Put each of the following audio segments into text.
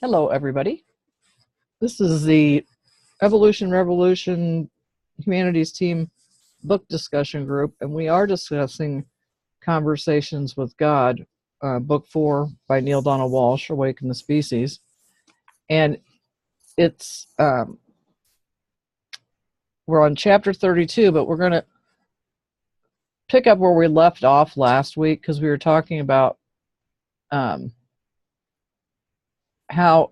Hello, everybody. This is the Evolution Revolution Humanities Team book discussion group, and we are discussing Conversations with God, book 4 by Neale Donald Walsch, Awaken the Species. And it's we're on chapter 32, but we're going to pick up where we left off last week because we were talking about how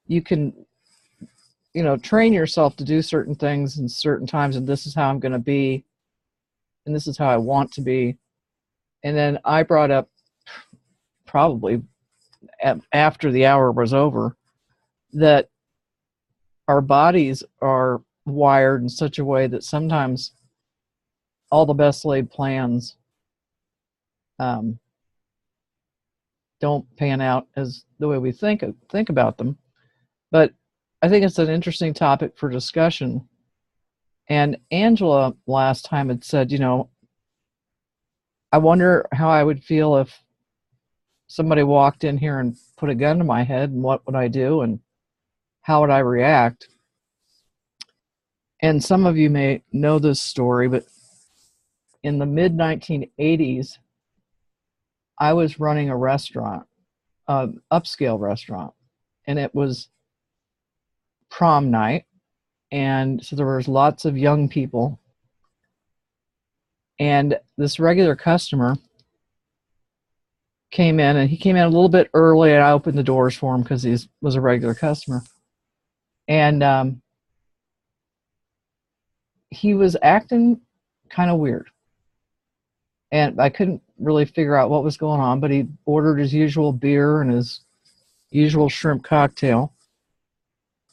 you can train yourself to do certain things in certain times, and this is how I'm going to be, and this is how I want to be. And then I brought up, probably after the hour was over, that our bodies are wired in such a way that sometimes all the best laid plans don't pan out as the way we think about them. But I think it's an interesting topic for discussion. And Angela last time had said, I wonder how I would feel if somebody walked in here and put a gun to my head, and what would I do, and how would I react? And some of you may know this story, but in the mid-1980s, I was running a restaurant, an upscale restaurant, and it was prom night, and so there was lots of young people. And this regular customer came in, and he came in a little bit early, and I opened the doors for him because he was a regular customer. And he was acting kind of weird. And I couldn't really figure out what was going on, but he ordered his usual beer and his usual shrimp cocktail.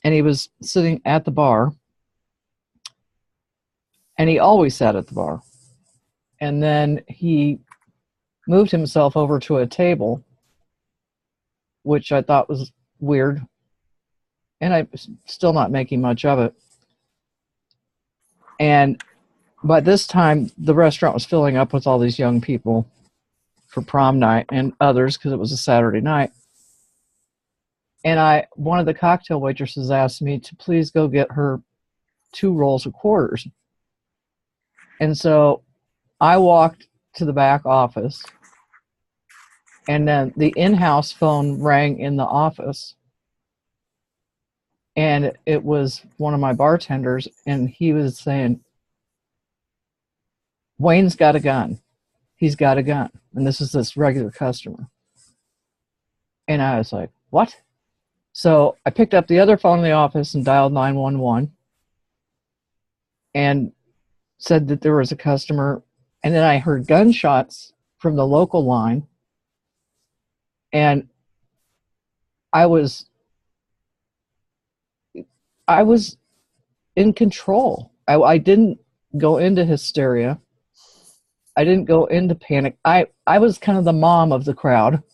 And he was sitting at the bar. And he always sat at the bar. And then he moved himself over to a table, which I thought was weird. And I'm still not making much of it. And by this time, the restaurant was filling up with all these young people for prom night and others because it was a Saturday night. And one of the cocktail waitresses asked me to please go get her 2 rolls of quarters. And so I walked to the back office, and then the in-house phone rang in the office. And it was one of my bartenders, and he was saying, Wayne's got a gun. He's got a gun. And this is this regular customer. And I was like, what? So I picked up the other phone in the office and dialed 911 and said that there was a customer. And then I heard gunshots from the local line. And I was in control. I didn't go into hysteria. I didn't go into panic. I was kind of the mom of the crowd.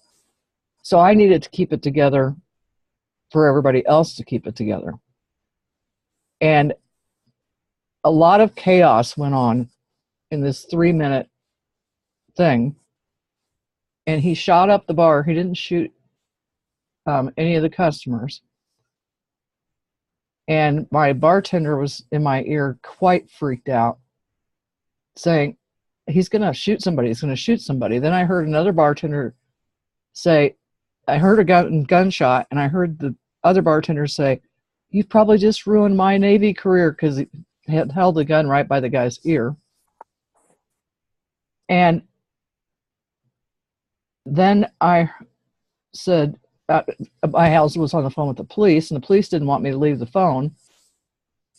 So I needed to keep it together for everybody else to keep it together. And a lot of chaos went on in this 3-minute thing. And he shot up the bar. He didn't shoot any of the customers. And my bartender was in my ear, quite freaked out, saying, he's going to shoot somebody. He's going to shoot somebody. Then I heard another bartender say, I heard a gunshot, and I heard the other bartender say, you've probably just ruined my Navy career, because he had held the gun right by the guy's ear. And then I said, my house was on the phone with the police, and the police didn't want me to leave the phone.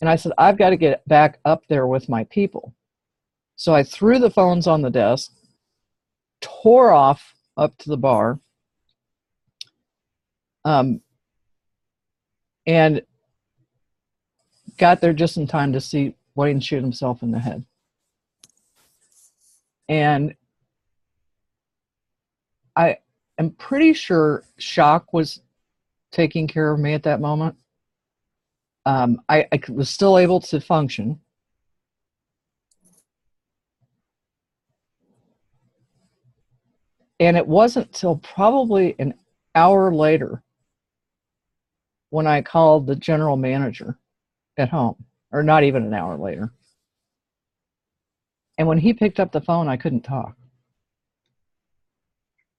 And I said, I've got to get back up there with my people. So I threw the phones on the desk, tore off up to the bar, and got there just in time to see Wayne shoot himself in the head. And I am pretty sure shock was taking care of me at that moment. I was still able to function. And it wasn't till probably an hour later when I called the general manager at home, or not even an hour later. And when he picked up the phone, I couldn't talk.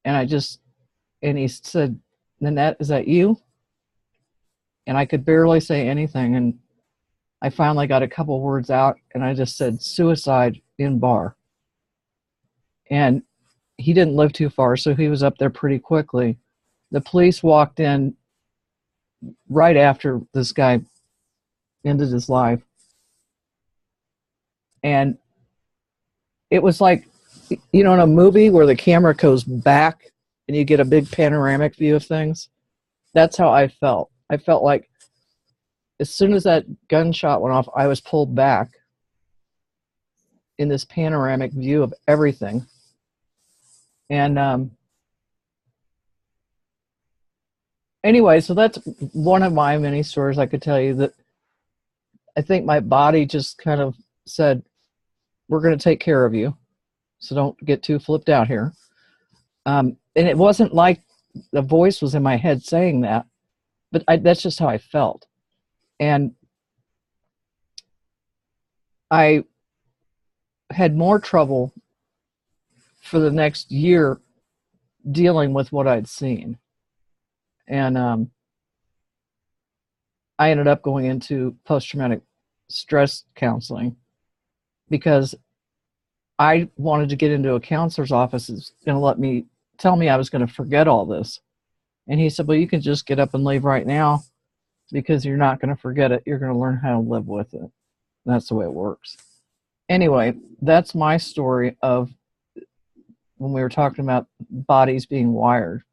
And he said, Nanette, is that you? And I could barely say anything. And I finally got a couple words out, and I just said, suicide in bar. And he didn't live too far, so he was up there pretty quickly. The police walked in right after this guy ended his life. And it was like, in a movie where the camera goes back and you get a big panoramic view of things. That's how I felt. I felt like as soon as that gunshot went off, I was pulled back in this panoramic view of everything. And anyway, so that's one of my many stories I could tell you, that I think my body just kind of said, we're going to take care of you, so don't get too flipped out here. And it wasn't like the voice was in my head saying that, but that's just how I felt. And I had more trouble for the next year dealing with what I'd seen. And I ended up going into post-traumatic stress counseling because I wanted to get into a counselor's office that's going to tell me I was going to forget all this. And he said, well, you can just get up and leave right now because you're not going to forget it. You're going to learn how to live with it. That's the way it works. Anyway, that's my story of when we were talking about bodies being wired.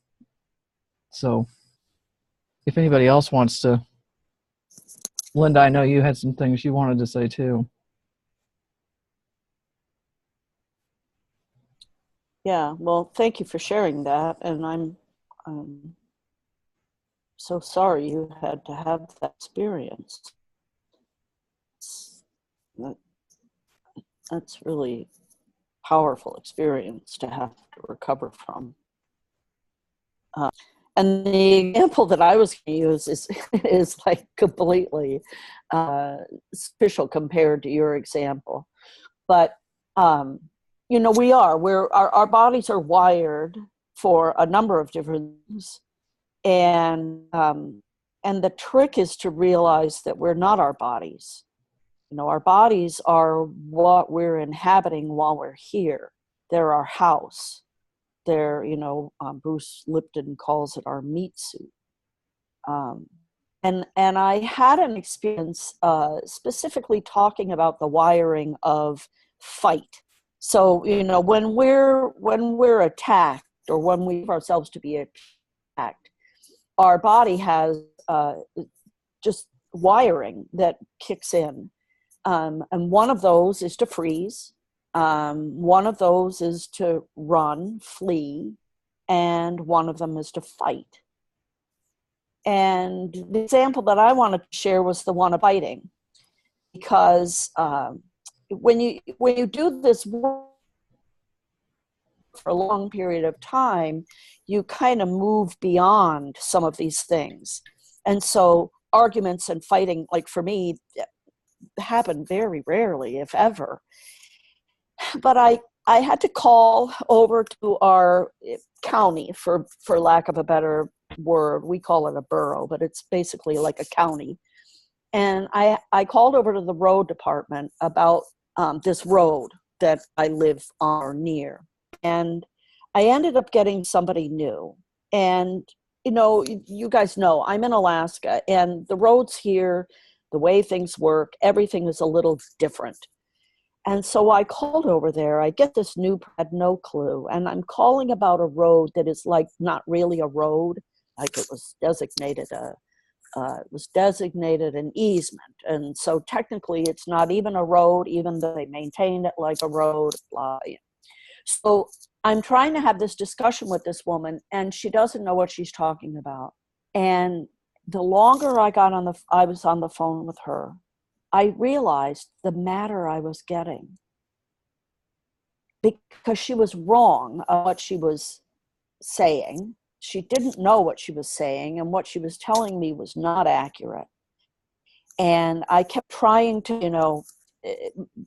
So if anybody else wants to, Linda, I know you had some things you wanted to say too. Yeah, well, thank you for sharing that. And I'm so sorry you had to have that experience. That's really powerful experience to have to recover from. And the example that I was going to use is like completely special compared to your example. But, our bodies are wired for a number of different things. And the trick is to realize that we're not our bodies. Our bodies are what we're inhabiting while we're here. They're our house. They're, Bruce Lipton calls it our meat suit. And I had an experience specifically talking about the wiring of fight. So, when we're attacked, or when we give ourselves to be attacked, our body has just wiring that kicks in. And one of those is to freeze. One of those is to run, flee, and one of them is to fight. And the example that I wanted to share was the one of fighting, because when you do this work for a long period of time, you kind of move beyond some of these things. And so arguments and fighting, like for me, happen very rarely, if ever. But I had to call over to our county, for lack of a better word. We call it a borough, but it's basically like a county. And I called over to the road department about this road that I live on or near. And I ended up getting somebody new. And, you guys know, I'm in Alaska, and the roads here, the way things work, everything is a little different. And so I called over there. I get this new, had no clue. And I'm calling about a road that is like not really a road, like it was designated an easement. And so technically it's not even a road, even though they maintained it like a road, blah. So I'm trying to have this discussion with this woman, and she doesn't know what she's talking about. And the longer I was on the phone with her, I realized the matter I was getting, because she was wrong on what she was saying. she didn't know what she was saying, and what she was telling me was not accurate. And I kept trying to,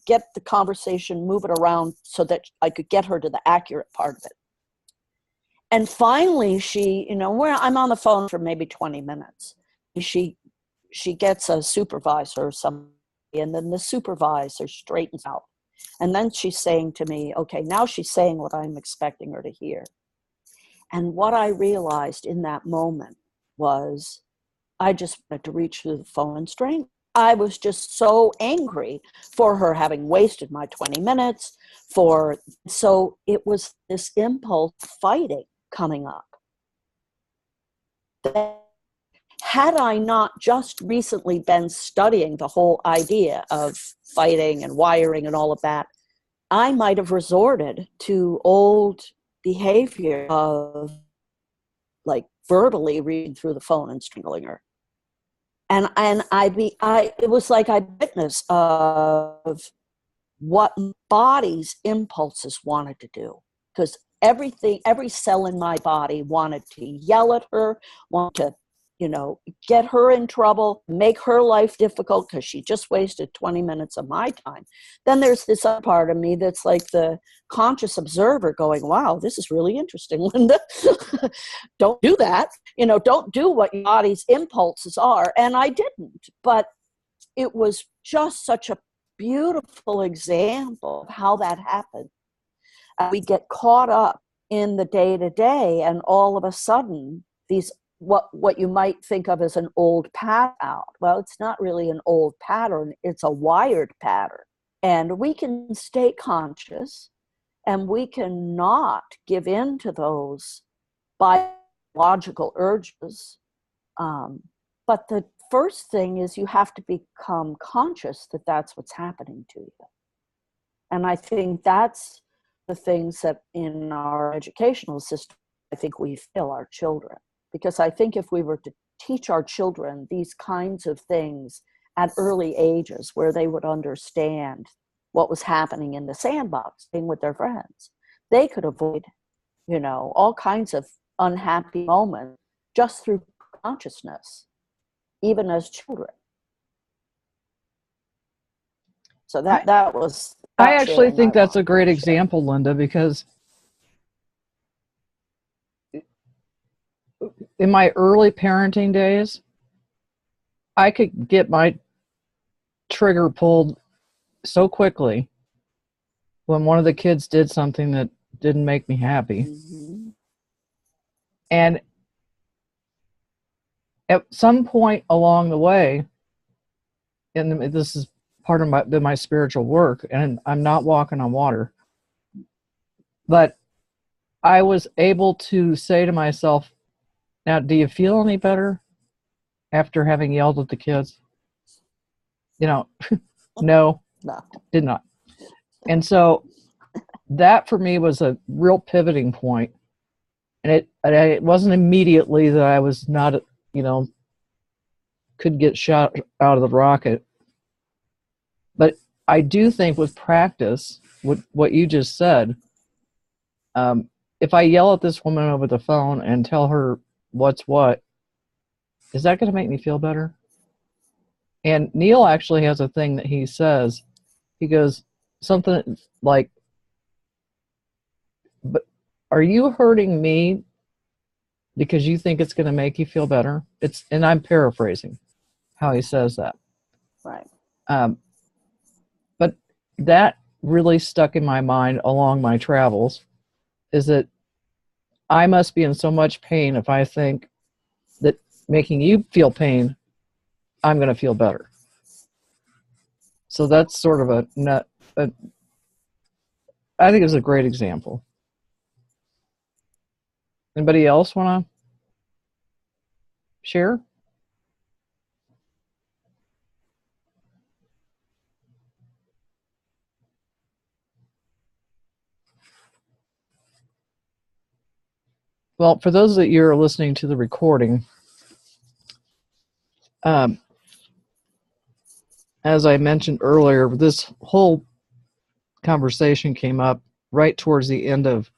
get the conversation, move it around so that I could get her to the accurate part of it. And finally, she, I'm on the phone for maybe 20 minutes. She gets a supervisor or something, and then the supervisor straightens out. And then she's saying to me, okay, now she's saying what I'm expecting her to hear. And what I realized in that moment was I just wanted to reach through the phone and strangle. I was just so angry for her having wasted my 20 minutes. So it was this impulse fighting coming up. Had I not just recently been studying the whole idea of fighting and wiring and all of that, I might have resorted to old behavior of like verbally reading through the phone and strangling her. And it was like I witnessed of what body's impulses wanted to do, because every cell in my body wanted to yell at her, want to, get her in trouble, make her life difficult because she just wasted 20 minutes of my time. Then there's this other part of me that's like the conscious observer going, wow, this is really interesting, Linda. Don't do that. Don't do what your body's impulses are. And I didn't. But it was just such a beautiful example of how that happened. We get caught up in the day-to-day, and all of a sudden, these what you might think of as an old pattern out. Well, it's not really an old pattern, it's a wired pattern. And we can stay conscious, and we can not give in to those biological urges. But the first thing is you have to become conscious that that's what's happening to you. And I think that's the things that in our educational system, I think we fail our children. Because I think if we were to teach our children these kinds of things at early ages, where they would understand what was happening in the sandbox, being with their friends, they could avoid, all kinds of unhappy moments just through consciousness, even as children. So that was. I actually think that's a great example, Linda, because in my early parenting days, I could get my trigger pulled so quickly when one of the kids did something that didn't make me happy. Mm-hmm. And at some point along the way, and this is part of my spiritual work, and I'm not walking on water, but I was able to say to myself, now, do you feel any better after having yelled at the kids? No, did not. And so that for me was a real pivoting point. And it wasn't immediately that I was not, could get shot out of the rocket. But I do think with practice, what you just said, if I yell at this woman over the phone and tell her what's what, is that going to make me feel better? And Neil actually has a thing that he says. He goes something like, but are you hurting me because you think it's going to make you feel better? And I'm paraphrasing how he says that. Right. But that really stuck in my mind along my travels, is that I must be in so much pain if I think that making you feel pain, I'm going to feel better. So that's sort of I think it's a great example. Anybody else want to share? Well, for those that you're listening to the recording, as I mentioned earlier, this whole conversation came up right towards the end of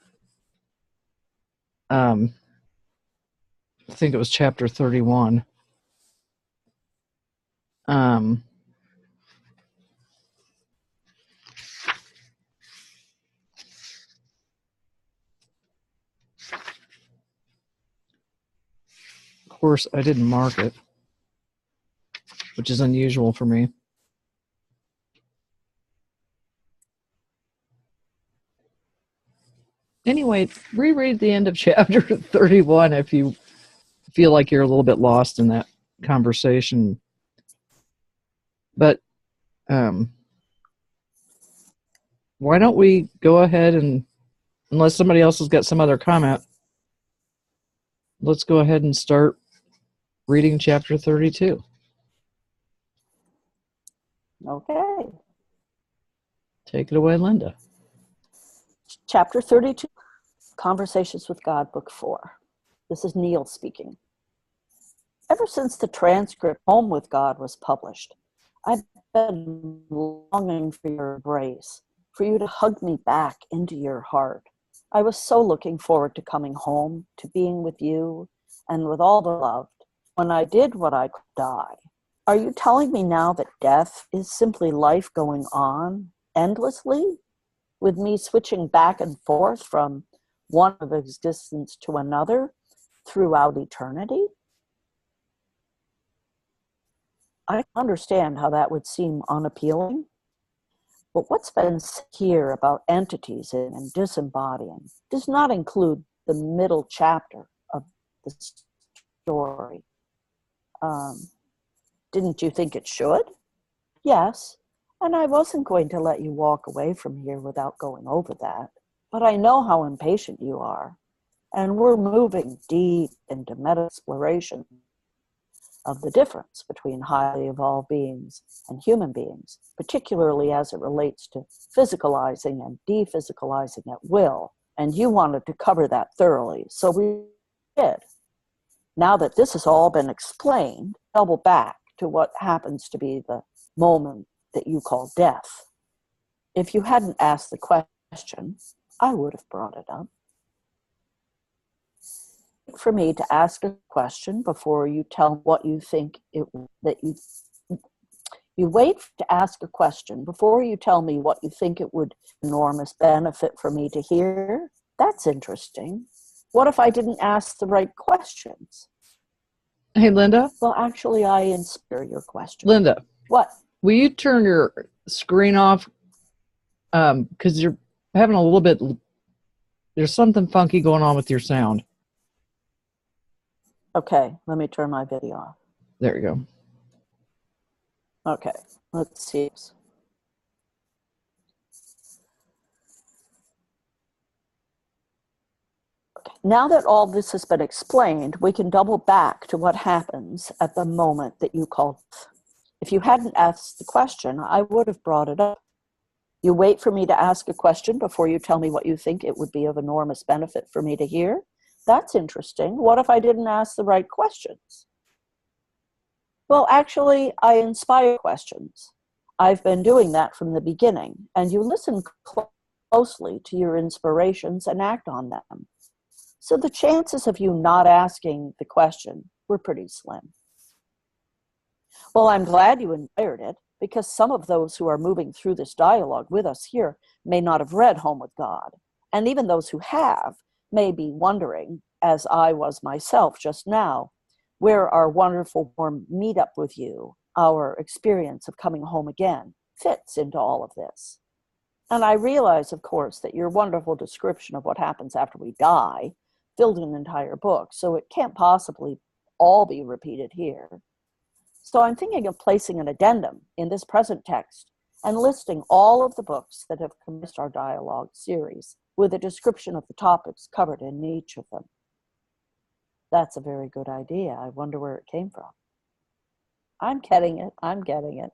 I think it was chapter 31. Of course, I didn't mark it, which is unusual for me. Anyway, reread the end of chapter 31 if you feel like you're a little bit lost in that conversation. But why don't we go ahead and, unless somebody else has got some other comment, let's go ahead and start reading chapter 32. Okay. Take it away, Linda. Chapter 32, Conversations with God, Book 4. This is Neil speaking. Ever since the transcript Home with God was published, I've been longing for your embrace, for you to hug me back into your heart. I was so looking forward to coming home, to being with you, and with all the loved. When I did what I could die, are you telling me now that death is simply life going on endlessly, with me switching back and forth from one of existence to another throughout eternity? I understand how that would seem unappealing, but what's been said here about entities and disembodying does not include the middle chapter of the story. Didn't you think it should? Yes, and I wasn't going to let you walk away from here without going over that. But I know how impatient you are, and we're moving deep into meta-exploration of the difference between highly evolved beings and human beings, particularly as it relates to physicalizing and dephysicalizing at will. And you wanted to cover that thoroughly, so we did. Now that this has all been explained, double back to what happens to be the moment that you call death. If you hadn't asked the question, I would have brought it up. For me to ask a question before you tell what you think you wait to ask a question before you tell me what you think it would enormous benefit for me to hear. That's interesting. What if I didn't ask the right questions? Hey, Linda. Well, actually, I inspire your question. Linda. What? Will you turn your screen off? Because you're having a little bit, there's something funky going on with your sound. Okay, let me turn my video off. There you go. Okay, let's see. Okay. Now that all this has been explained, we can double back to what happens at the moment that you call death. If you hadn't asked the question, I would have brought it up. You wait for me to ask a question before you tell me what you think it would be of enormous benefit for me to hear? That's interesting. What if I didn't ask the right questions? Well, actually, I inspire questions. I've been doing that from the beginning, and you listen closely to your inspirations and act on them. So the chances of you not asking the question were pretty slim. Well, I'm glad you inspired it, because some of those who are moving through this dialogue with us here may not have read Home with God, and even those who have may be wondering, as I was myself just now, where our wonderful warm meetup with you, our experience of coming home again, fits into all of this. And I realize, of course, that your wonderful description of what happens after we die filled an entire book, so it can't possibly all be repeated here. So I'm thinking of placing an addendum in this present text and listing all of the books that have commenced our dialogue series with a description of the topics covered in each of them. That's a very good idea. I wonder where it came from. I'm getting it.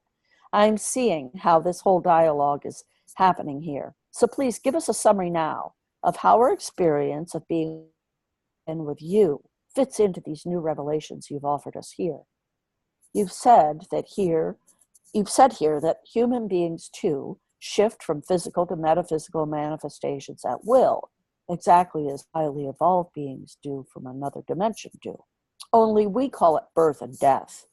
I'm seeing how this whole dialogue is happening here. So please give us a summary now of how our experience of being in with you fits into these new revelations you've offered us here. You've said here that human beings too shift from physical to metaphysical manifestations at will, exactly as highly evolved beings do from another dimension do. only we call it birth and death.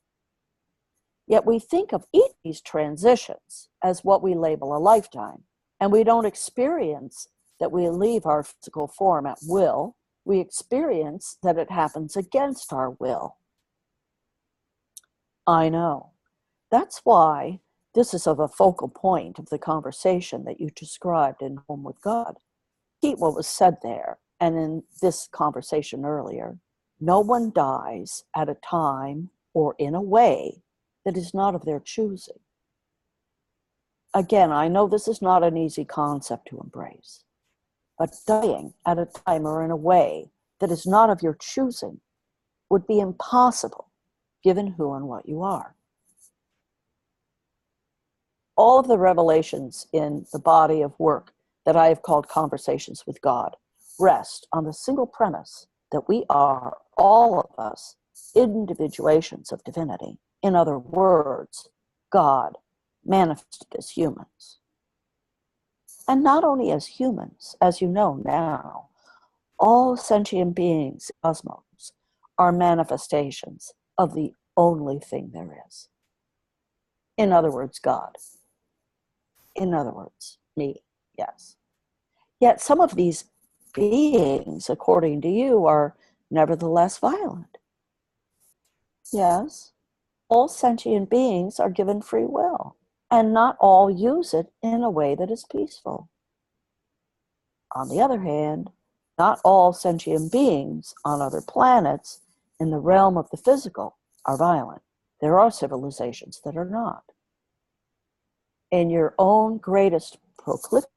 Yet we think of each of these transitions as what we label a lifetime, and we don't experience that we leave our physical form at will. We experience that it happens against our will. I know. That's why this is of a focal point of the conversation that you described in Home with God. Repeat what was said there and in this conversation earlier. No one dies at a time or in a way that is not of their choosing. Again, I know this is not an easy concept to embrace, but dying at a time or in a way that is not of your choosing would be impossible given who and what you are. All of the revelations in the body of work that I have called Conversations with God rest on the single premise that we are, all of us, individuations of divinity. In other words, God manifested as humans. And not only as humans, as you know now, all sentient beings, cosmos, are manifestations of the only thing there is. In other words, God. In other words, me, yes. Yet some of these beings, according to you, are nevertheless violent. Yes, all sentient beings are given free will, and not all use it in a way that is peaceful. On the other hand, not all sentient beings on other planets in the realm of the physical are violent. There are civilizations that are not. In your own greatest proclivity,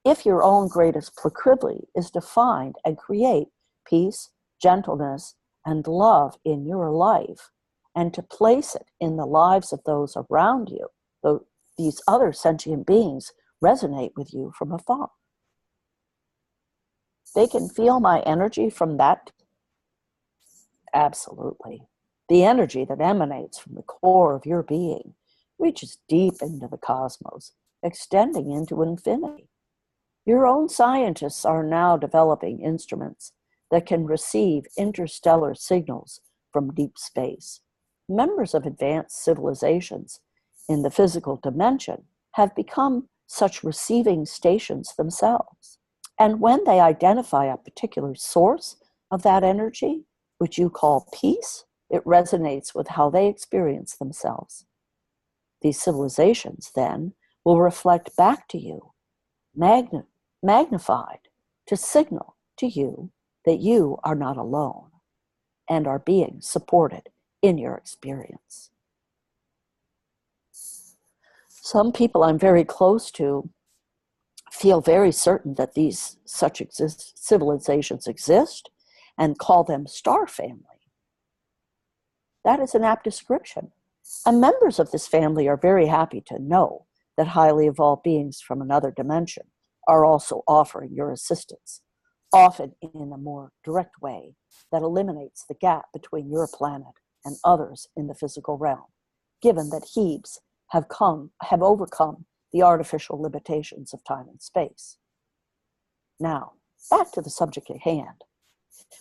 if your own greatest proclivity is to find and create peace, gentleness, and love in your life, and to place it in the lives of those around you, though these other sentient beings resonate with you from afar. They can feel my energy from that. Absolutely. The energy that emanates from the core of your being reaches deep into the cosmos, extending into infinity. Your own scientists are now developing instruments that can receive interstellar signals from deep space. Members of advanced civilizations in the physical dimension have become such receiving stations themselves. And when they identify a particular source of that energy, which you call peace, it resonates with how they experience themselves. These civilizations then will reflect back to you, magnified, to signal to you that you are not alone and are being supported in your experience. Some people I'm very close to feel very certain that these such civilizations exist and call them star family. That is an apt description. And members of this family are very happy to know that highly evolved beings from another dimension are also offering your assistance, often in a more direct way that eliminates the gap between your planet and others in the physical realm, given that Hebes have overcome the artificial limitations of time and space. Now, back to the subject at hand.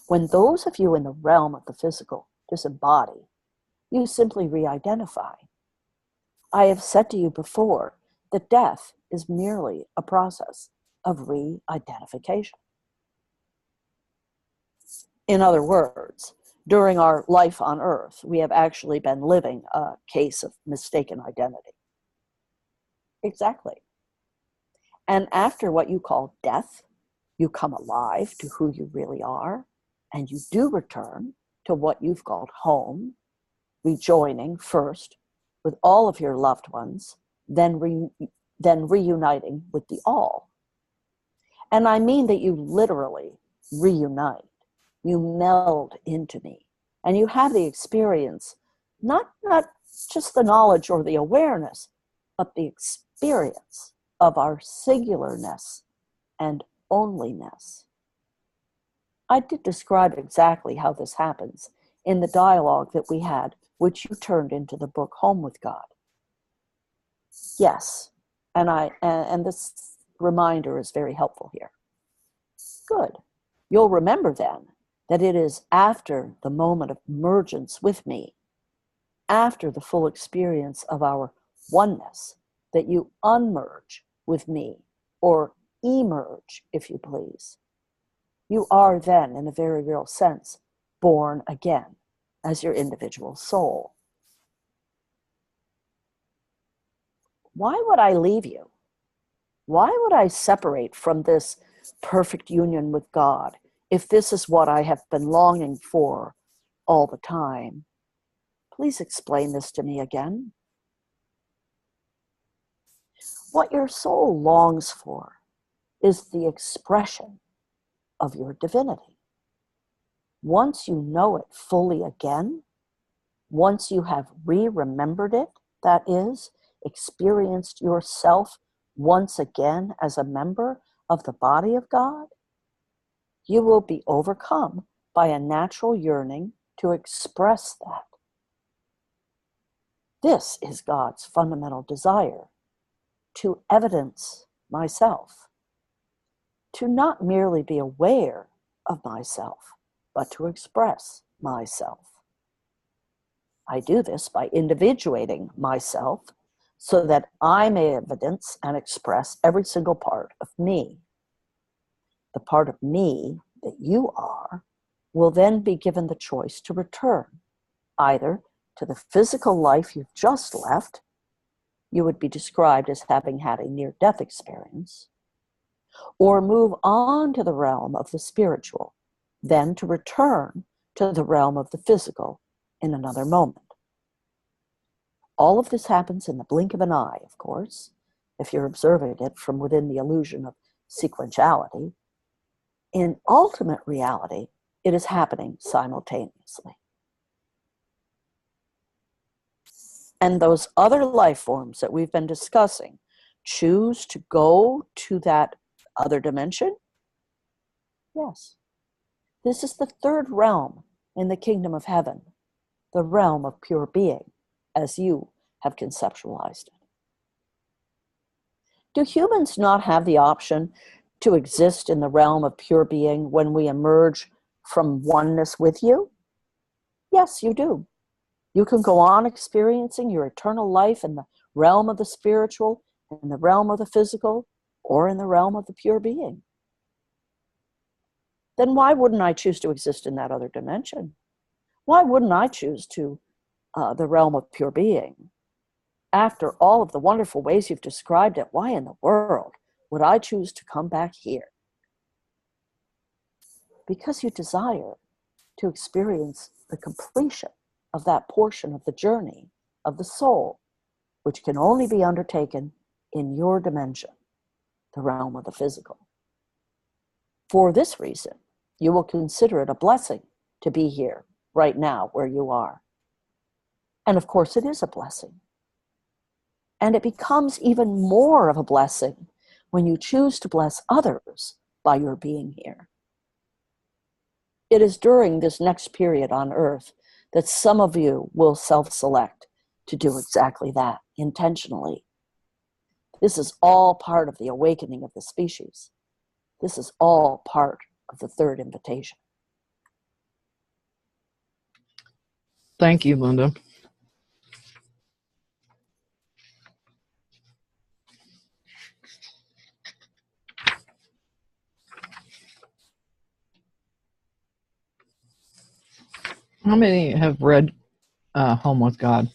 When those of you in the realm of the physical disembody, you simply re-identify. I have said to you before that death is merely a process of re-identification. In other words, during our life on Earth, we have actually been living a case of mistaken identity. Exactly. And after what you call death, you come alive to who you really are, and you do return to what you've called home, rejoining first with all of your loved ones, then reuniting with the all. And I mean that you literally reunite. You meld into me, and you have the experience, not just the knowledge or the awareness, but the experience of our singularness and onlyness. I did describe exactly how this happens in the dialogue that we had, which you turned into the book Home with God. Yes, and this reminder is very helpful here. Good. You'll remember then that it is after the moment of emergence with me, after the full experience of our oneness, that you unmerge with me, or emerge, if you please. You are then, in a very real sense, born again as your individual soul. Why would I leave you? Why would I separate from this perfect union with God if this is what I have been longing for all the time? Please explain this to me again. What your soul longs for is the expression of your divinity. Once you know it fully again, once you have re-remembered it, that is, experienced yourself once again as a member of the body of God, you will be overcome by a natural yearning to express that. This is God's fundamental desire, to evidence myself, to not merely be aware of myself, but to express myself. I do this by individuating myself so that I may evidence and express every single part of me. The part of me that you are will then be given the choice to return either to the physical life you've just left. You would be described as having had a near-death experience, or move on to the realm of the spiritual, then to return to the realm of the physical in another moment. All of this happens in the blink of an eye, of course, if you're observing it from within the illusion of sequentiality. In ultimate reality, it is happening simultaneously. And those other life forms that we've been discussing choose to go to that other dimension? Yes. This is the third realm in the kingdom of heaven, the realm of pure being, as you have conceptualized it. Do humans not have the option to exist in the realm of pure being when we emerge from oneness with you? Yes, you do. You can go on experiencing your eternal life in the realm of the spiritual, in the realm of the physical, or in the realm of the pure being. Then why wouldn't I choose to exist in that other dimension? Why wouldn't I choose to the realm of pure being? After all of the wonderful ways you've described it, why in the world would I choose to come back here? Because you desire to experience the completion of that portion of the journey of the soul, which can only be undertaken in your dimension, the realm of the physical. For this reason, you will consider it a blessing to be here right now where you are. And of course, it is a blessing. And it becomes even more of a blessing when you choose to bless others by your being here. It is during this next period on Earth that some of you will self-select to do exactly that intentionally. This is all part of the awakening of the species. This is all part of the third invitation. Thank you, Linda. How many have read Home with God?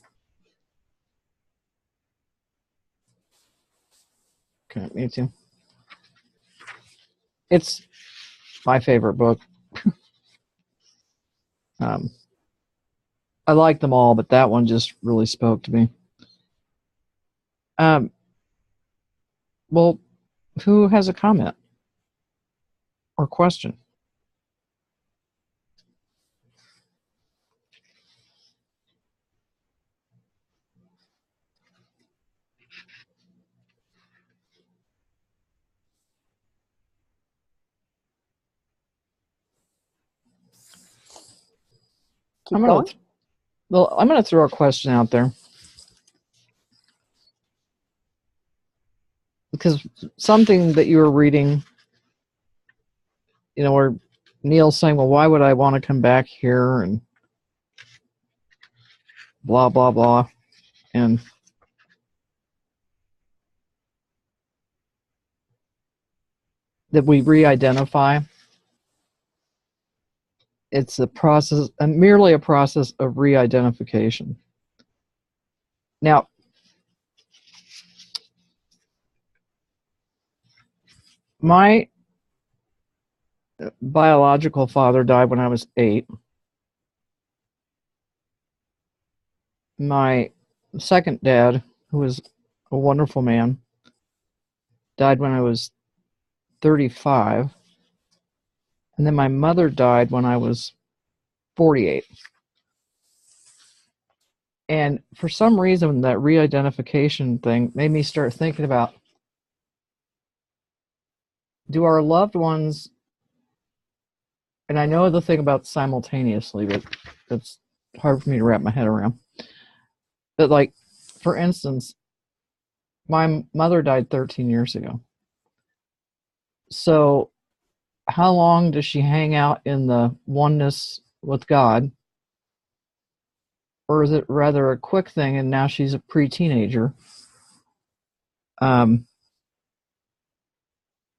Okay, me too. It's my favorite book. I like them all, but that one just really spoke to me. Well, who has a comment or question? Keep going. I'm going to throw a question out there. Because something that you were reading, where Neil saying, well, why would I want to come back here? And blah, blah, blah. And that we re-identify. It's a process, merely a process of re-identification. Now, my biological father died when I was 8. My second dad, who was a wonderful man, died when I was 35. And then my mother died when I was 48. And for some reason, that re-identification thing made me start thinking about, do our loved ones, and I know the thing about simultaneously, but it's hard for me to wrap my head around. But like, for instance, my mother died 13 years ago. So how long does she hang out in the oneness with God? Or is it rather a quick thing and now she's a pre-teenager?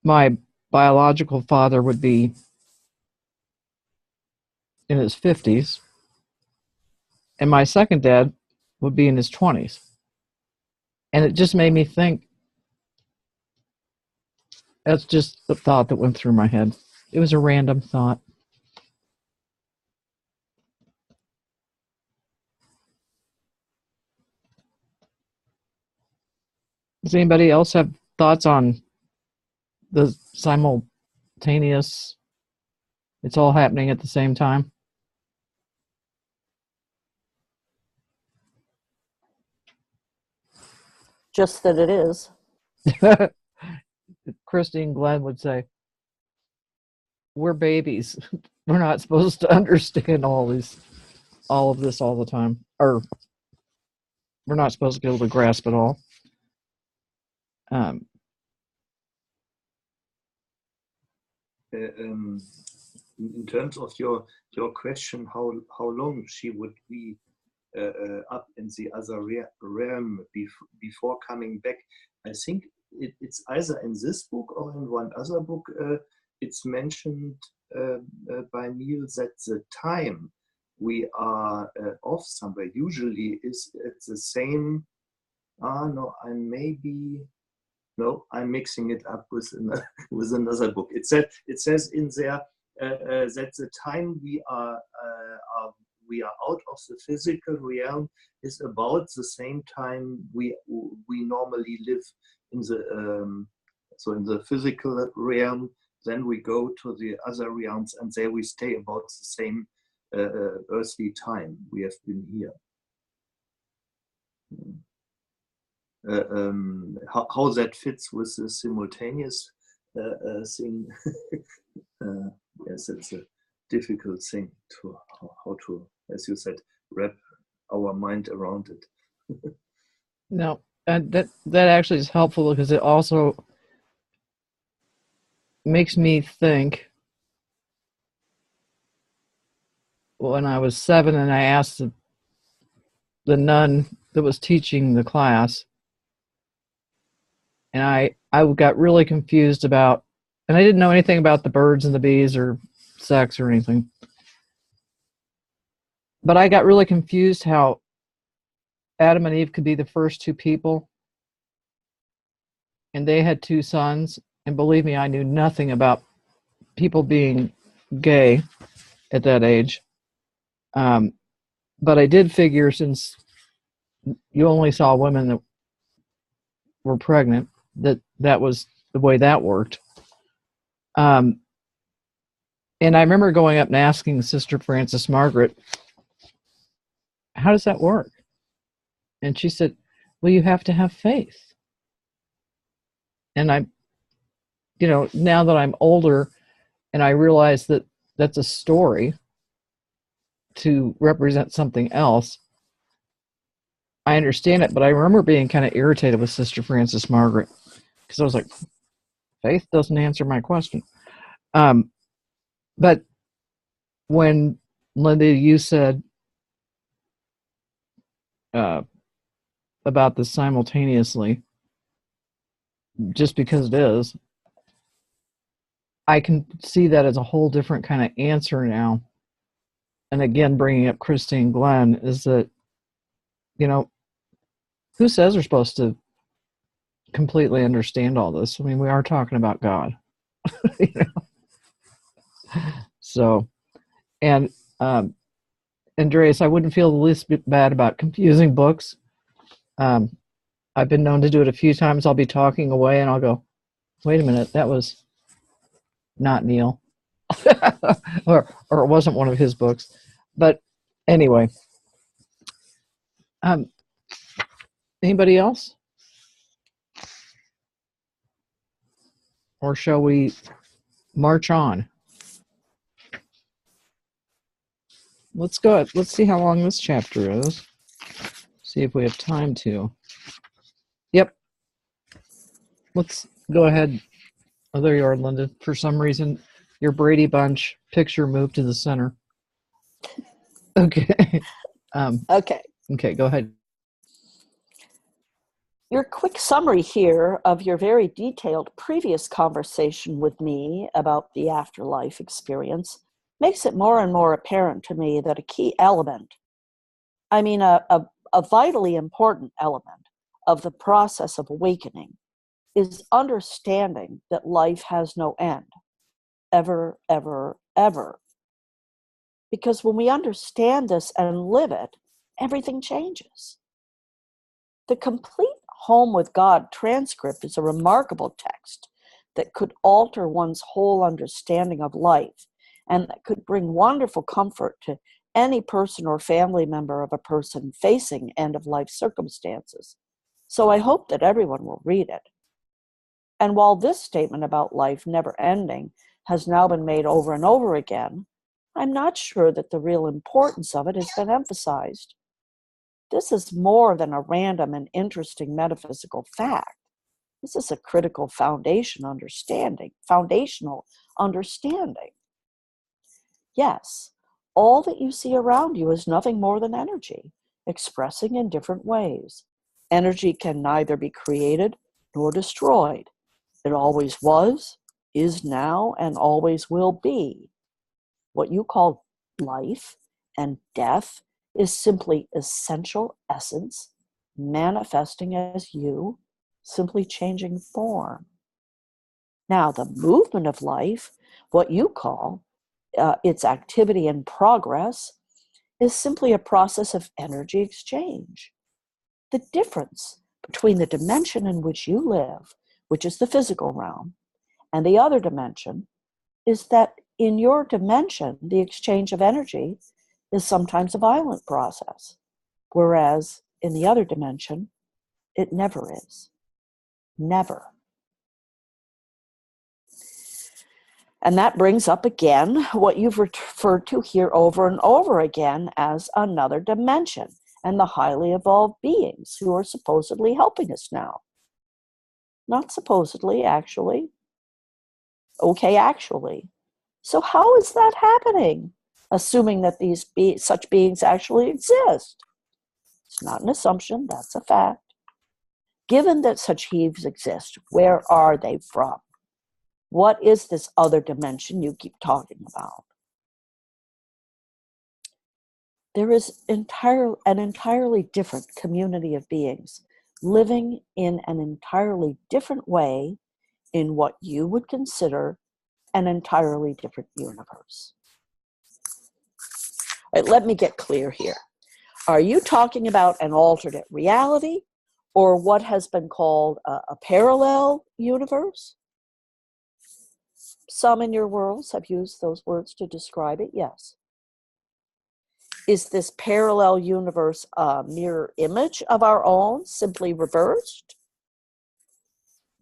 My biological father would be in his 50s, and my second dad would be in his 20s. And it just made me think, that's just the thought that went through my head. It was a random thought. Does anybody else have thoughts on the simultaneous, it's all happening at the same time? Just that it is. Christine Glenn would say, we're babies. We're not supposed to understand all of this all the time. Or we're not supposed to be able to grasp it all. In terms of your question, how long she would be up in the other realm before coming back, I think it's either in this book or in one other book. It's mentioned by Neil that the time we are off somewhere usually is at the same. I'm mixing it up with another book. It says in there that the time we are out of the physical realm is about the same time we normally live in the in the physical realm. Then we go to the other realms, and there we stay about the same earthly time we have been here. How that fits with the simultaneous thing, yes, it's a difficult thing to how to, as you said, wrap our mind around it. No, that actually is helpful because it also makes me think. When I was 7 and I asked the nun that was teaching the class, and I got really confused about, and I didn't know anything about the birds and the bees or sex or anything, but I got really confused how Adam and Eve could be the first 2 people, and they had 2 sons, and believe me, I knew nothing about people being gay at that age. But I did figure, since you only saw women that were pregnant, that was the way that worked. And I remember going up and asking Sister Frances Margaret, how does that work? And she said, well, you have to have faith. And I, now that I'm older and I realize that that's a story to represent something else, I understand it. But I remember being kind of irritated with Sister Frances Margaret because I was like, faith doesn't answer my question. But when Linda, you said about this simultaneously, just because it is, I can see that as a whole different kind of answer now. And again, bringing up Christine Glenn, is that, who says we're supposed to completely understand all this? I mean, we are talking about God. So, and Andreas, I wouldn't feel the least bit bad about confusing books. I've been known to do it a few times. I'll be talking away and I'll go, wait a minute, that was not Neil. or it wasn't one of his books. But anyway, anybody else? Or shall we march on? Let's go. Let's see how long this chapter is. See if we have time to. Yep. Let's go ahead. Oh, there you are, Linda. For some reason, your Brady Bunch picture moved to the center. Okay. Okay. Okay, go ahead. Your quick summary here of your very detailed previous conversation with me about the afterlife experience makes it more and more apparent to me that a key element, a vitally important element of the process of awakening is understanding that life has no end, ever, ever, ever. Because when we understand this and live it, everything changes. The complete Home with God transcript is a remarkable text that could alter one's whole understanding of life and that could bring wonderful comfort to any person or family member of a person facing end-of-life circumstances. So I hope that everyone will read it. And while this statement about life never ending has now been made over and over again, I'm not sure that the real importance of it has been emphasized. This is more than a random and interesting metaphysical fact. This is a critical foundational understanding. Yes, all that you see around you is nothing more than energy, expressing in different ways. Energy can neither be created nor destroyed. It always was, is now, and always will be. What you call life and death is simply essential essence manifesting as you, simply changing form. Now, the movement of life, what you call its activity and progress, is simply a process of energy exchange. The difference between the dimension in which you live, which is the physical realm, and the other dimension is that in your dimension, the exchange of energy is sometimes a violent process, whereas in the other dimension, it never is. Never. And that brings up again what you've referred to here over and over again as another dimension and the highly evolved beings who are supposedly helping us now. Not supposedly, actually. Okay, actually. So how is that happening? Assuming that such beings actually exist. It's not an assumption, that's a fact. Given that such beings exist, where are they from? What is this other dimension you keep talking about? There is an entirely different community of beings living in an entirely different way in what you would consider an entirely different universe. All right, let me get clear here. Are you talking about an alternate reality or what has been called a parallel universe? Some in your worlds have used those words to describe it, yes. Is this parallel universe a mirror image of our own, simply reversed?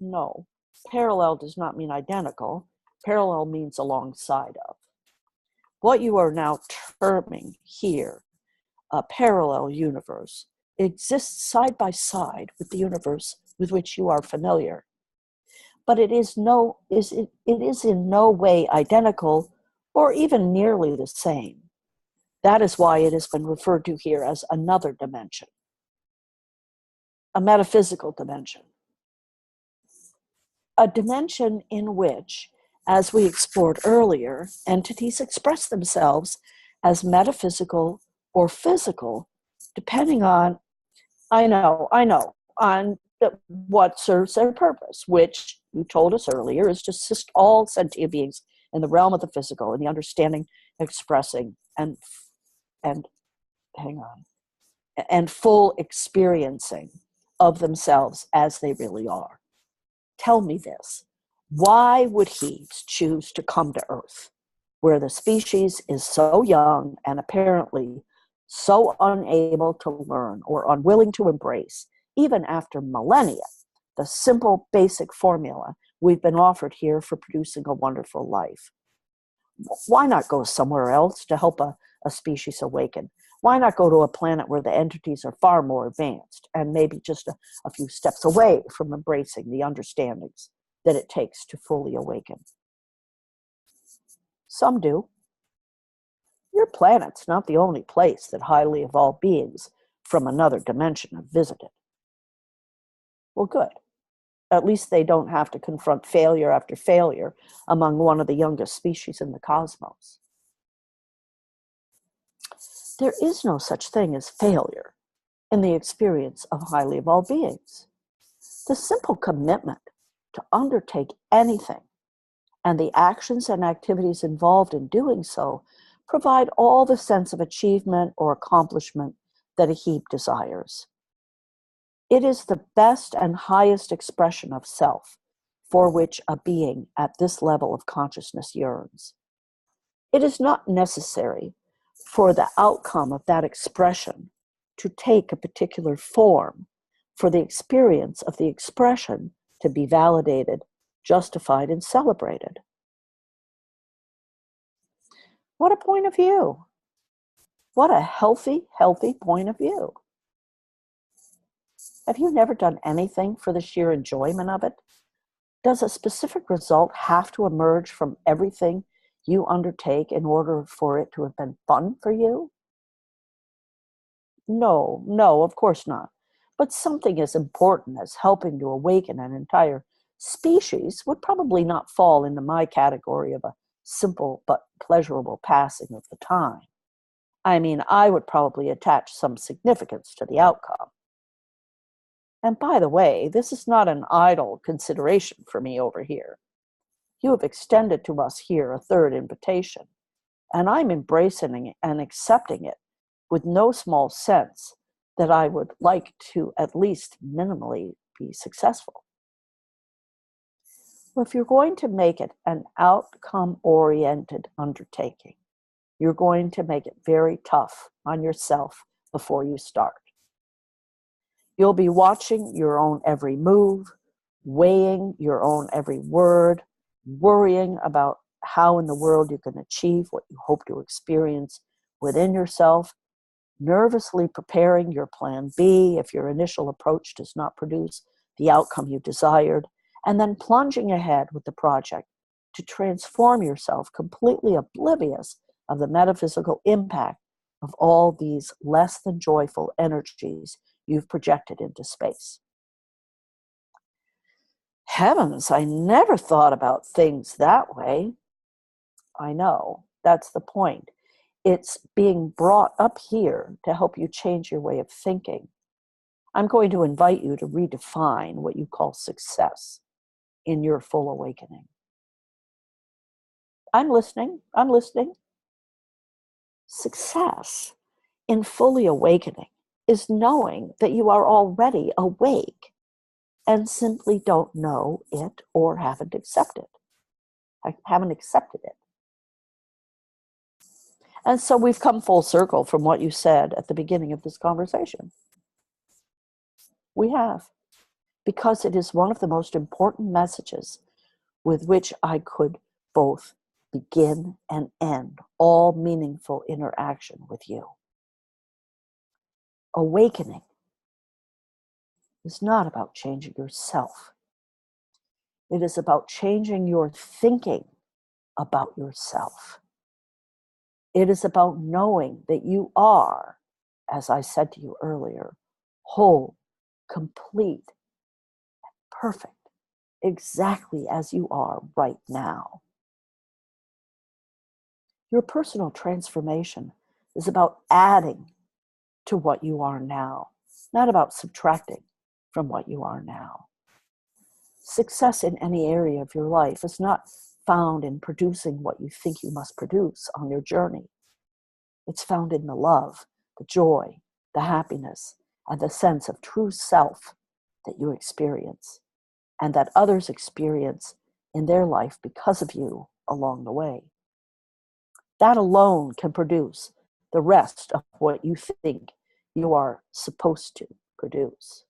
No. Parallel does not mean identical. Parallel means alongside of. What you are now terming here, a parallel universe, exists side by side with the universe with which you are familiar. But it is in no way identical or even nearly the same. That is why it has been referred to here as another dimension, a metaphysical dimension. A dimension in which, as we explored earlier, entities express themselves as metaphysical or physical, depending on, on what serves their purpose, which you told us earlier is to assist all sentient beings in the realm of the physical, in the understanding, expressing, and full experiencing of themselves as they really are. Tell me this. Why would he choose to come to Earth, where the species is so young and apparently so unable to learn or unwilling to embrace, even after millennia, the simple basic formula we've been offered here for producing a wonderful life? Why not go somewhere else to help a species awaken? Why not go to a planet where the entities are far more advanced and maybe just a few steps away from embracing the understandings that it takes to fully awaken? Some do. Your planet's not the only place that highly evolved beings from another dimension have visited. Well, good. At least they don't have to confront failure after failure among one of the youngest species in the cosmos. There is no such thing as failure in the experience of highly evolved beings. The simple commitment to undertake anything and the actions and activities involved in doing so provide all the sense of achievement or accomplishment that a heap desires. It is the best and highest expression of self for which a being at this level of consciousness yearns. It is not necessary for the outcome of that expression to take a particular form, for the experience of the expression to be validated, justified, and celebrated. What a point of view. What a healthy point of view. Have you never done anything for the sheer enjoyment of it? Does a specific result have to emerge from everything you undertake in order for it to have been fun for you? No, of course not. But something as important as helping to awaken an entire species would probably not fall into my category of a simple but pleasurable passing of the time. I mean, I would probably attach some significance to the outcome. And by the way, this is not an idle consideration for me over here. You have extended to us here a third invitation, and I'm embracing and accepting it with no small sense that I would like to at least minimally be successful. Well, if you're going to make it an outcome-oriented undertaking, you're going to make it very tough on yourself before you start. You'll be watching your own every move, weighing your own every word, worrying about how in the world you can achieve what you hope to experience within yourself, nervously preparing your plan B if your initial approach does not produce the outcome you desired, and then plunging ahead with the project to transform yourself completely oblivious of the metaphysical impact of all these less than joyful energies you've projected into space. Heavens, I never thought about things that way. I know, that's the point. It's being brought up here to help you change your way of thinking. I'm going to invite you to redefine what you call success in your full awakening. I'm listening. Success in fully awakening is knowing that you are already awake and simply don't know it or haven't accepted it. And so we've come full circle from what you said at the beginning of this conversation. We have, because it is one of the most important messages with which I could both begin and end all meaningful interaction with you. Awakening is not about changing yourself. It is about changing your thinking about yourself. It is about knowing that you are, as I said to you earlier, whole, complete, perfect, exactly as you are right now. Your personal transformation is about adding to what you are now, not about subtracting from what you are now. Success in any area of your life is not found in producing what you think you must produce on your journey. It's found in the love, the joy, the happiness, and the sense of true self that you experience, and that others experience in their life because of you along the way. That alone can produce the rest of what you think you are supposed to produce.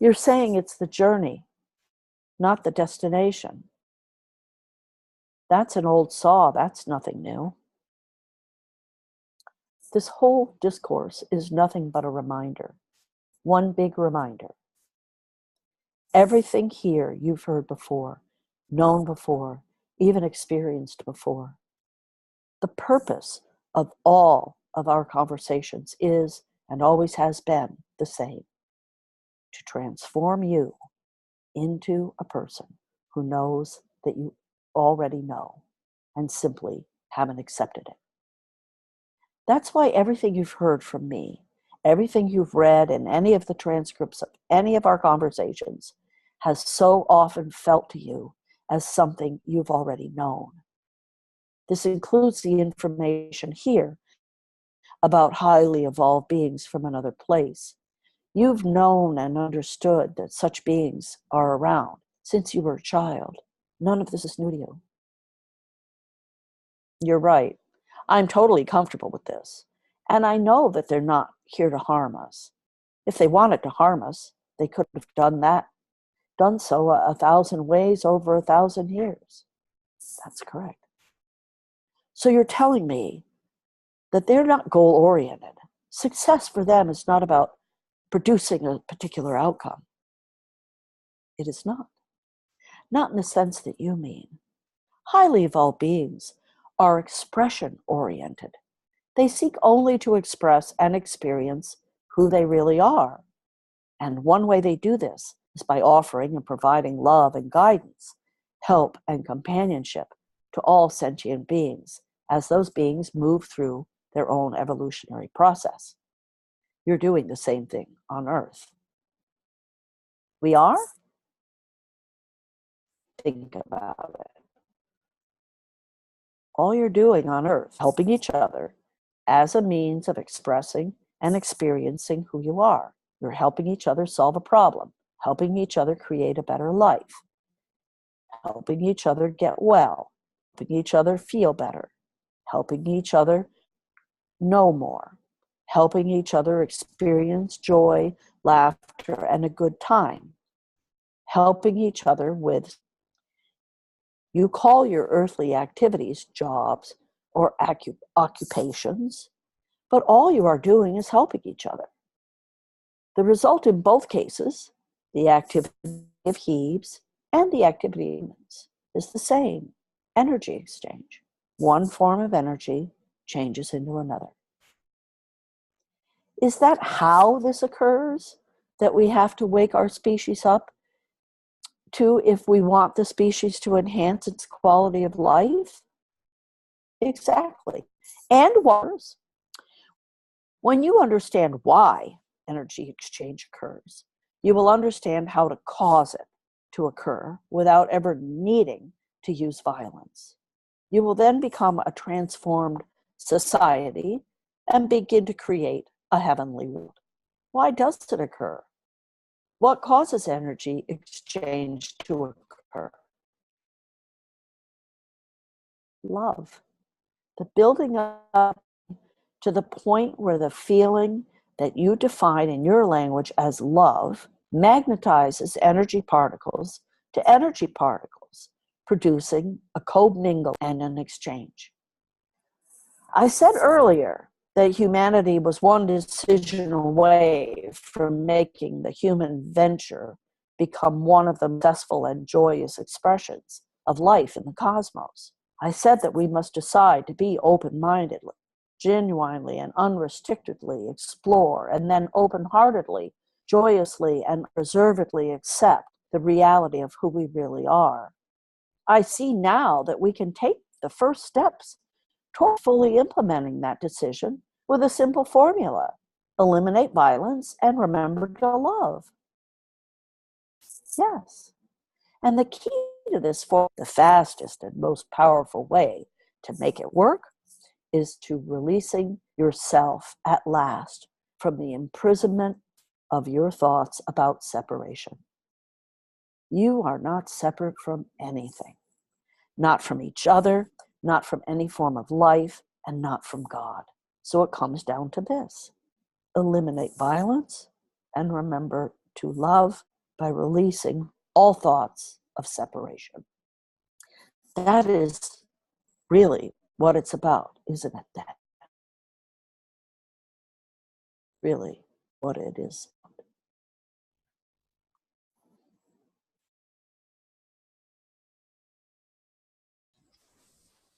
You're saying it's the journey, not the destination. That's an old saw, that's nothing new. This whole discourse is nothing but a reminder, one big reminder. Everything here you've heard before, known before, even experienced before. The purpose of all of our conversations is, and always has been, the same: to transform you into a person who knows that you already know and simply haven't accepted it. That's why everything you've heard from me, everything you've read in any of the transcripts of any of our conversations has so often felt to you as something you've already known. This includes the information here about highly evolved beings from another place. You've known and understood that such beings are around since you were a child. None of this is new to you. You're right. I'm totally comfortable with this. And I know that they're not here to harm us. If they wanted to harm us, they could have done so 1,000 ways over 1,000 years. That's correct. So you're telling me that they're not goal-oriented. Success for them is not about producing a particular outcome. It is not. Not in the sense that you mean. Highly evolved beings are expression-oriented. They seek only to express and experience who they really are. And one way they do this is by offering and providing love and guidance, help and companionship to all sentient beings as those beings move through their own evolutionary process. You're doing the same thing on Earth. We are? Think about it. All you're doing on Earth, helping each other as a means of expressing and experiencing who you are. You're helping each other solve a problem, helping each other create a better life, helping each other get well, helping each other feel better, helping each other know more, helping each other experience joy, laughter, and a good time, helping each other with, you call your earthly activities jobs or occupations, but all you are doing is helping each other. The result in both cases, the activity of Hebes and the activity of humans, is the same: energy exchange. One form of energy changes into another. Is that how this occurs? That we have to wake our species up to if we want the species to enhance its quality of life? Exactly. And worse, when you understand why energy exchange occurs, you will understand how to cause it to occur without ever needing to use violence. You will then become a transformed society and begin to create a heavenly world. Why does it occur? What causes energy exchange to occur? Love. The building up to the point where the feeling that you define in your language as love magnetizes energy particles to energy particles, producing a commingle and an exchange. I said earlier that humanity was one decision away from making the human venture become one of the successful and joyous expressions of life in the cosmos. I said that we must decide to be open-mindedly, genuinely and unrestrictedly explore, and then open-heartedly, joyously and reservedly accept the reality of who we really are. I see now that we can take the first steps toward fully implementing that decision with a simple formula: eliminate violence and remember to love. Yes. And the key to this, for the fastest and most powerful way to make it work, is to releasing yourself at last from the imprisonment of your thoughts about separation. You are not separate from anything, not from each other, not from any form of life, and not from God. So it comes down to this: eliminate violence and remember to love by releasing all thoughts of separation. That is really what it's about, isn't it? That really what it is.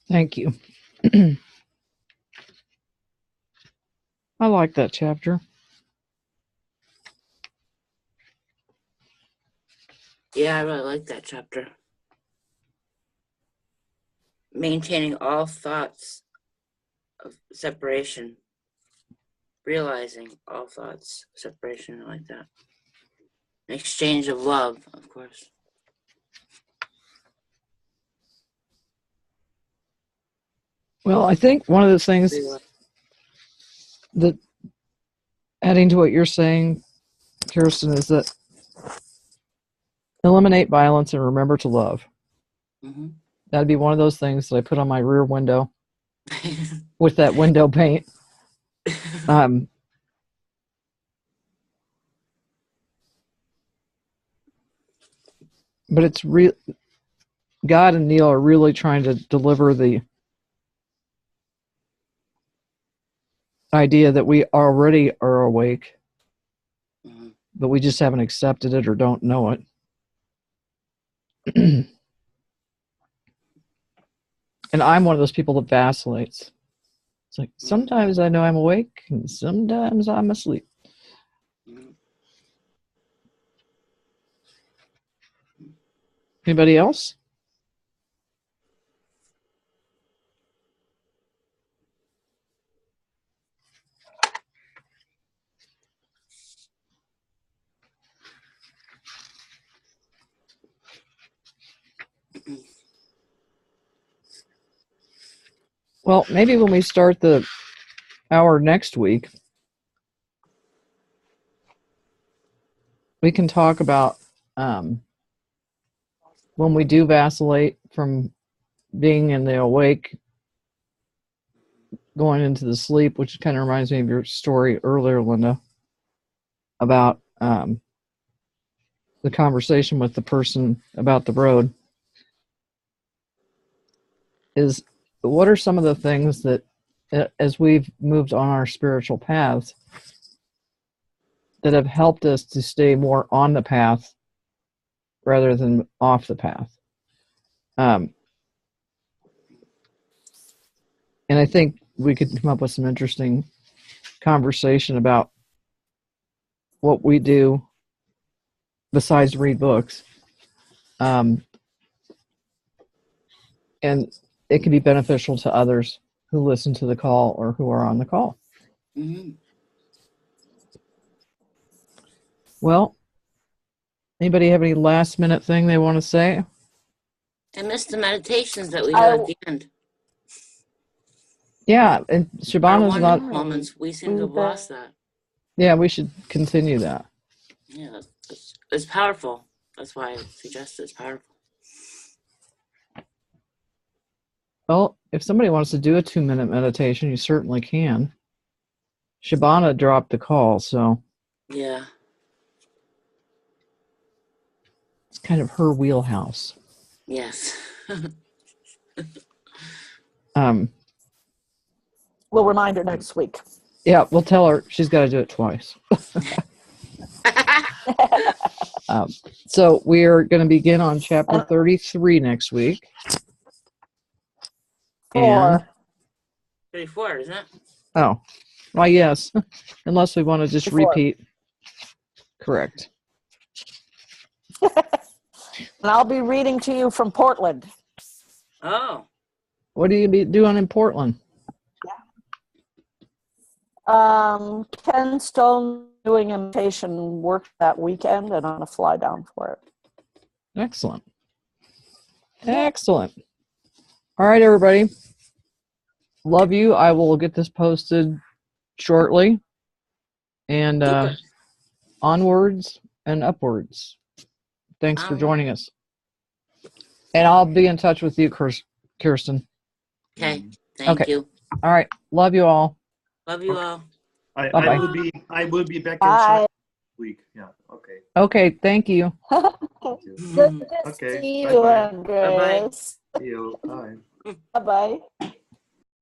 Thank you. I like that chapter. Yeah, I really like that chapter. Maintaining all thoughts of separation. Realizing all thoughts of separation, I like that. An exchange of love, of course. Well, I think one of the things that, adding to what you're saying, Kirsten, is that eliminate violence and remember to love. Mm-hmm. That'd be one of those things that I put on my rear window with that window paint. But it's real. God and Neil are really trying to deliver the idea that we already are awake, Mm-hmm. but we just haven't accepted it or don't know it. And I'm one of those people that vacillates. It's like, sometimes I know I'm awake and sometimes I'm asleep. Mm-hmm. Anybody else? Well, maybe when we start the hour next week, we can talk about when we do vacillate from being in the awake, going into the sleep, which kind of reminds me of your story earlier, Linda, about the conversation with the person about the road. Is what are some of the things that, as we've moved on our spiritual paths, that have helped us to stay more on the path rather than off the path? And I think we could come up with some interesting conversation about what we do besides read books. And it can be beneficial to others who listen to the call or who are on the call. Mm-hmm. Well, anybody have any last minute thing they want to say? I missed the meditations that we had at the end. Yeah, and Our Shabana's wonder not. moments, we seem to have lost that. Yeah, we should continue that. Yeah, it's powerful. That's why I suggest it's powerful. Well, if somebody wants to do a 2-minute meditation, you certainly can. Shabana dropped the call, so Yeah. it's kind of her wheelhouse. Yes. We'll remind her next week. Yeah, we'll tell her she's got to do it twice. So we are going to begin on chapter 33 next week. And 34, isn't it? oh, why yes, unless we want to just 34. repeat. Correct. And I'll be reading to you from Portland. Oh, What do you be doing in Portland? Ken Stone doing imitation work that weekend, and I'm gonna fly down for it. Excellent. Excellent. All right, everybody. Love you. I will get this posted shortly. And super. onwards and upwards. Thanks for Onward. joining us. And I'll be in touch with you, Kirsten. Okay, thank Okay. you. All right. Love you all. Love you Okay. all. Bye-bye. I will be back in Bye. China next week. Yeah. Okay. Okay. Thank you. Thank you. Good to Okay, see you, bye-bye. Andres. See you. Bye. Bye bye.